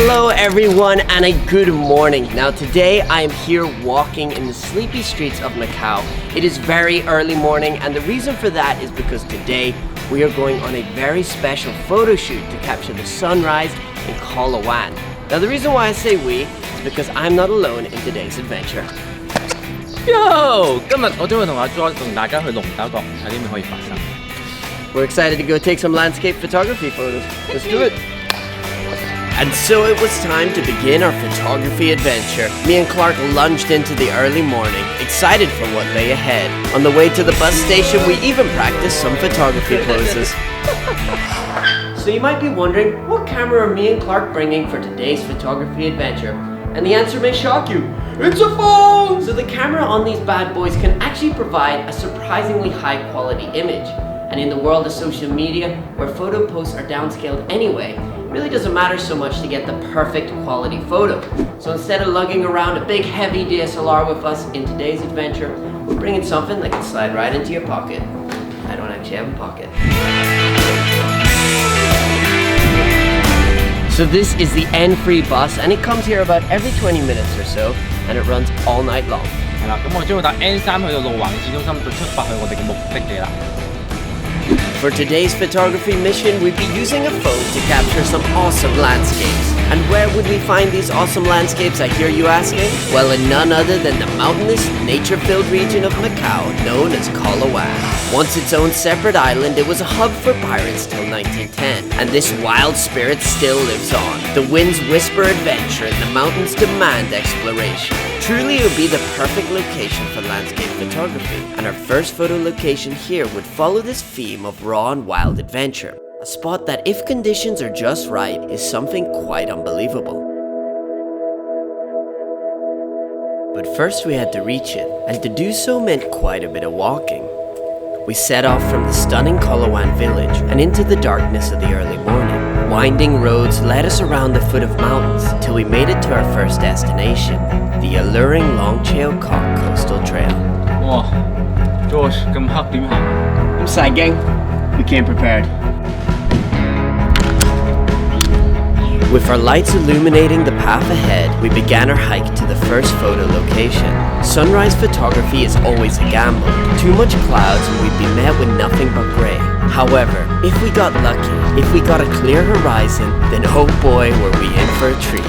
Hello everyone and a good morning. Now today I am here walking in the sleepy streets of Macau. It is very early morning and the reason for that is because today we are going on a very special photo shoot to capture the sunrise in Coloane. Now the reason why I say we is because I'm not alone in today's adventure. Yo! 今日我將會同阿 George 同大家去龍躉角睇啲咩可以發生。We're excited to go take some landscape photography photos. Let's do it. And so it was time to begin our photography adventure. Me and Clark lunged into the early morning, excited for what lay ahead. On the way to the bus station, we even practiced some photography poses. So you might be wondering, what camera are me and Clark bringing for today's photography adventure? And the answer may shock you. It's a phone! So the camera on these bad boys can actually provide a surprisingly high quality image. And in the world of social media, where photo posts are downscaled anyway, it really doesn't matter so much to get the perfect quality photo. So instead of lugging around a big heavy DSLR with us in today's adventure, we're bringing something that can slide right into your pocket. I don't actually have a pocket. So this is the N-Free bus and it comes here about every 20 minutes or so and it runs all night long. 係啦，咁我將會搭 N3 去到路環市中心，再出發去我哋嘅目的地啦。For today's photography mission, we'd be using a phone to capture some awesome landscapes. And where would we find these awesome landscapes, I hear you asking? Well, in none other than the mountainous, nature-filled region of Macau, known as Coloane. Once its own separate island, it was a hub for pirates till 1910. And this wild spirit still lives on. The winds whisper adventure and the mountains demand exploration. Truly, it would be the perfect location for landscape photography. And our first photo location here would follow this theme of raw and wild adventure. A spot that, if conditions are just right, is something quite unbelievable. But first we had to reach it, and to do so meant quite a bit of walking. We set off from the stunning Coloane village and into the darkness of the early morning. Winding roads led us around the foot of mountains till we made it to our first destination, the alluring Long Chao Kok Coastal Trail. Wow, George, 咁黑點行？ I'm sorry, gang. We came prepared. With our lights illuminating the path ahead, we began our hike to the first photo location. Sunrise photography is always a gamble. Too much clouds and we'd be met with nothing but grey. However, if we got lucky, if we got a clear horizon, then oh boy were we in for a treat.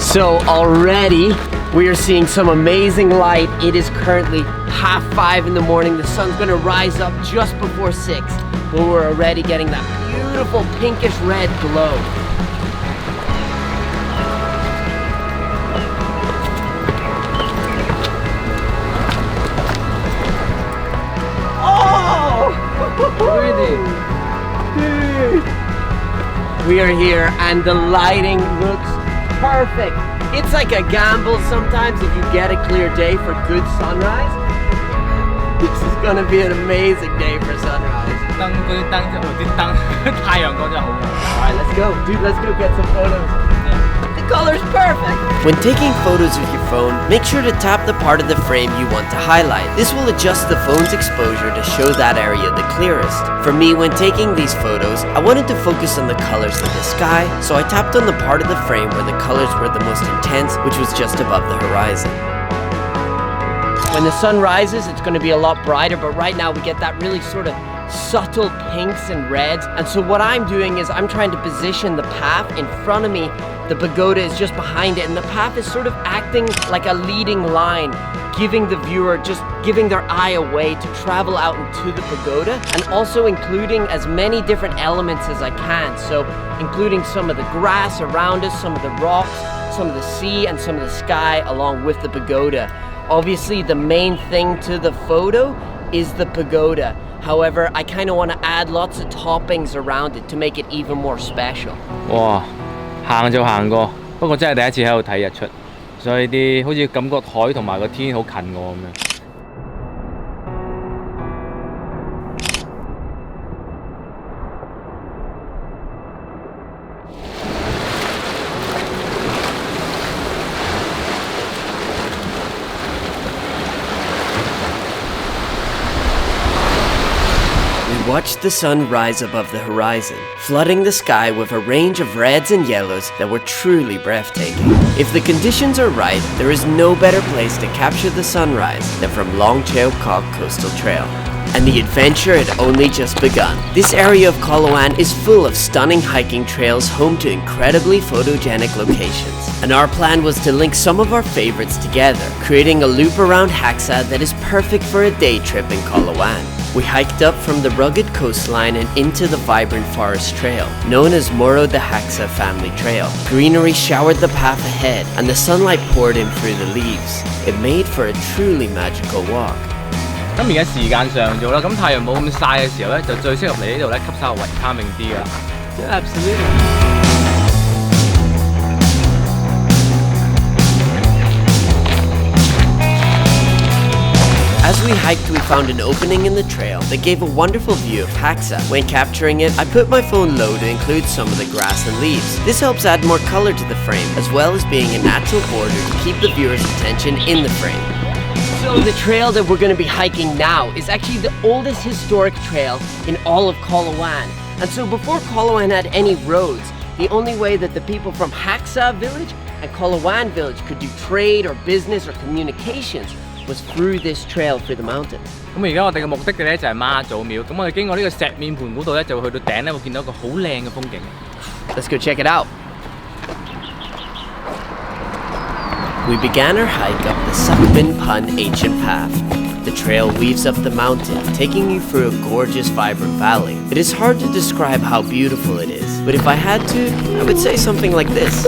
So already, we are seeing some amazing light. It is currently 5:30 in the morning. The sun's gonna rise up just before 6. But we're already getting that beautiful pinkish red glow. Dude. We are here and the lighting looks perfect. It's like a gamble sometimes if you get a clear day for good sunrise. This is gonna be an amazing day for sunrise. 燈嗰啲燈即係啲燈，太陽光真係好。Alright, let's go. Dude, let's go get some photos. The color's perfect. When taking photos with your phone, make sure to tap the part of the frame you want to highlight. This will adjust the phone's exposure to show that area the clearest. For me, when taking these photos, I wanted to focus on the colors of the sky, so I tapped on the part of the frame where the colors were the most intense, which was just above the horizon. When the sun rises, it's going to be a lot brighter, but right now we get that really sort of subtle pinks and reds. And so what I'm doing is I'm trying to position the path in front of me. The pagoda is just behind it, and the path is sort of acting like a leading line, giving the viewer, just giving their eye away to travel out into the pagoda, and also including as many different elements as I can. So including some of the grass around us, some of the rocks, some of the sea, and some of the sky along with the pagoda. Obviously, the main thing to the photo is the pagoda. However, I kind of want to add lots of toppings around it to make it even more special. 哇，行就行過，不過真係第一次喺度睇日出，所以啲好似感覺海同埋個天好近我咁樣。watched the sun rise above the horizon, flooding the sky with a range of reds and yellows that were truly breathtaking. If the conditions are right, there is no better place to capture the sunrise than from Long Chao Kok Coastal Trail. And the adventure had only just begun. This area of Coloane is full of stunning hiking trails home to incredibly photogenic locations. And our plan was to link some of our favorites together, creating a loop around Haxa that is perfect for a day trip in Coloane. We hiked up from the rugged coastline and into the vibrant forest trail, known as Moro de Haxa Family Trail. Greenery showered the path ahead, and the sunlight poured in through the leaves. It made for a truly magical walk. 咁而家時間上咗啦，咁太陽冇咁曬嘅時候咧，就最適合嚟呢度咧吸收維他命 D 噶啦。Yeah, absolutely. As we hiked, we found an opening in the trail that gave a wonderful view of Haxa. When capturing it, I put my phone low to include some of the grass and leaves. This helps add more color to the frame, as well as being a natural border to keep the viewer's attention in the frame. So the trail that we're going to be hiking now is actually the oldest historic trail in all of Coloane. And so before Coloane had any roads, the only way that the people from Haxa village and Coloane village could do trade or business or communications was through this trail through the mountains. 咁而家我哋嘅目的地咧就係媽祖廟，咁我哋經過呢個石面盤嗰度咧，就會去到頂咧，會見到一個好靚嘅風景。Let's go check it out. We began our hike up the Sakmin Pun ancient path. The trail weaves up the mountain, taking you through a gorgeous, vibrant valley. It is hard to describe how beautiful it is, but if I had to, I would say something like this.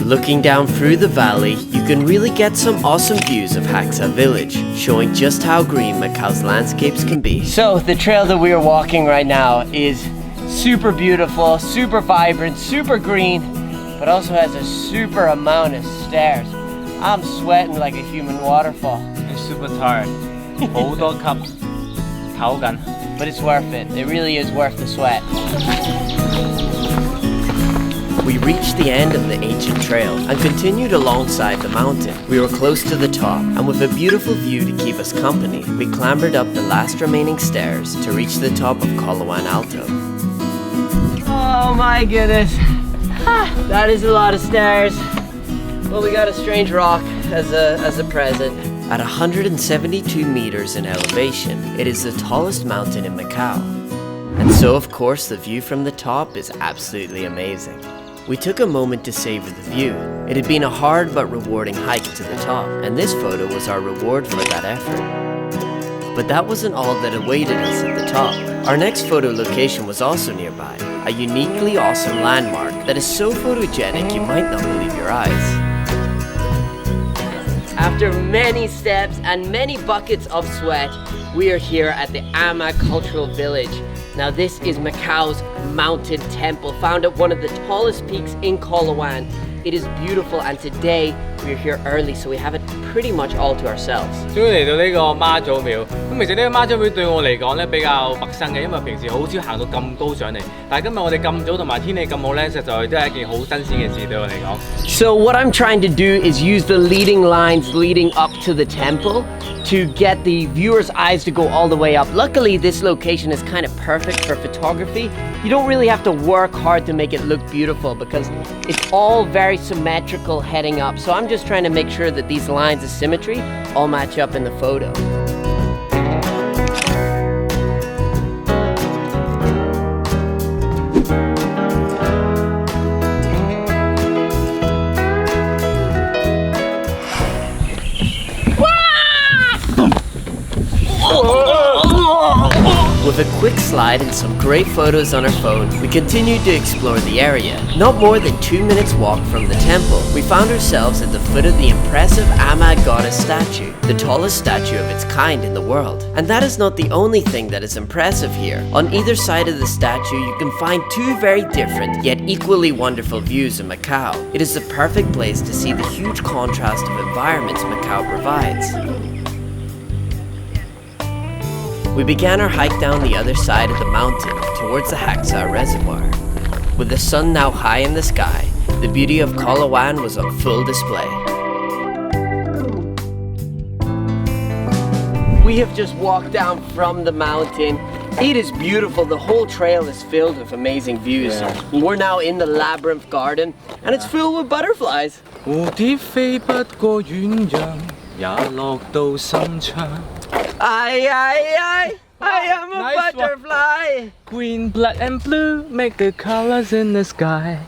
Looking down through the valley, you can really get some awesome views of Haxa village, showing just how green Macao's landscapes can be. So the trail that we are walking right now is super beautiful, super vibrant, super green, but also has a super amount of stairs. I'm sweating like a human waterfall. I'm super tired. 好多級唞緊。But it's worth it. It really is worth the sweat. We reached the end of the ancient trail and continued alongside the mountain. We were close to the top, and with a beautiful view to keep us company, we clambered up the last remaining stairs to reach the top of Coloane Alto. Oh my goodness. That is a lot of stairs. Well, we got a strange rock as a present. At 172 meters in elevation, it is the tallest mountain in Macao. And so, of course, the view from the top is absolutely amazing. We took a moment to savor the view. It had been a hard but rewarding hike to the top, and this photo was our reward for that effort. But that wasn't all that awaited us at the top. Our next photo location was also nearby, a uniquely awesome landmark that is so photogenic you might not believe your eyes. After many steps and many buckets of sweat, we are here at the Ama Cultural Village. Now this is Macao's mountain temple, found at one of the tallest peaks in Coloane. It is beautiful, and today we're here early, so we have it pretty much all to ourselves. 終於嚟到呢個媽祖廟，咁其實呢個媽祖廟對我嚟講咧比較陌生嘅，因為平時好少行到咁高上嚟。但係今日我哋咁早同埋天氣咁好咧，實在都係一件好新鮮嘅事對我嚟講。So what I'm trying to do is use the leading lines leading up to the temple to get the viewer's eyes to go all the way up. Luckily, this location is kind of perfect for photography. You don't really have to work hard to make it look beautiful because it's all very symmetrical heading up. So I'm just trying to make sure that these lines of symmetry all match up in the photo. With a quick slide and some great photos on our phone, we continued to explore the area. Not more than 2 minutes walk from the temple, we found ourselves at the foot of the impressive Ama goddess statue, the tallest statue of its kind in the world. And that is not the only thing that is impressive here. On either side of the statue, you can find two very different yet equally wonderful views of Macao. It is the perfect place to see the huge contrast of environments Macao provides. We began our hike down the other side of the mountain towards the Haxa Reservoir. With the sun now high in the sky, the beauty of Coloane was on full display. We have just walked down from the mountain It is beautiful. The whole trail is filled with amazing views. Yeah. We're now in the labyrinth garden, and it's filled with butterflies. 蝴蝶飛不過遠洋，也落到心窗。I am a Nice one. butterfly. Green, black and blue make the colors in the sky.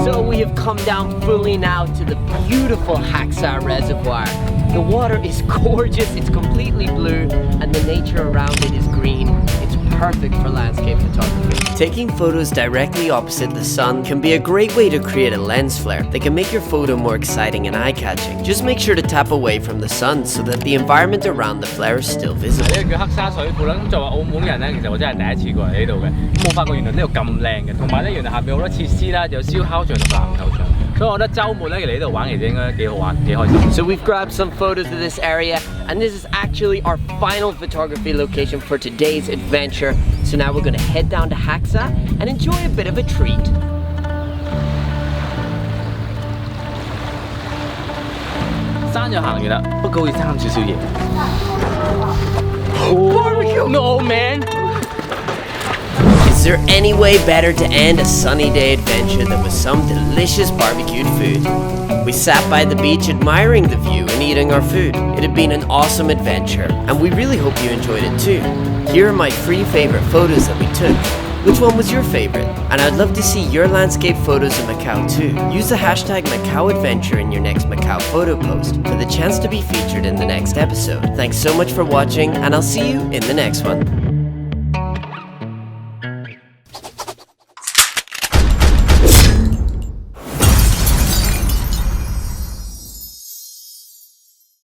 So we have come down fully now to the beautiful Haksa Reservoir. The water is gorgeous, it's completely blue, and the nature around it is green. It's perfect for landscape photography. Taking photos directly opposite the sun can be a great way to create a lens flare that can make your photo more exciting and eye-catching. Just make sure to tap away from the sun so that the environment around the flare is still visible. 呢個叫黑沙水庫啦。咁作為澳門人咧，其實我真係第一次過嚟呢度嘅，咁冇發覺原來呢度咁靚嘅，同埋咧原來下邊好多設施啦，有燒烤場同籃球場，所以我覺得週末咧嚟呢度玩其實應該幾好玩，幾開心。 So we've grabbed some photos of this area, and this is actually our final photography location for today's adventure. So now we're going to head down to Haksa and enjoy a bit of a treat. 山就行完啦，不過好似爭少少嘢。Barbecue! No man! Is there any way better to end a sunny day adventure than with some delicious barbecued food? We sat by the beach admiring the view and eating our food. It had been an awesome adventure, and we really hope you enjoyed it too. Here are my 3 favorite photos that we took. Which one was your favorite? And I'd love to see your landscape photos of Macau too. Use the hashtag MacauAdventure in your next Macau photo post for the chance to be featured in the next episode. Thanks so much for watching, and I'll see you in the next one.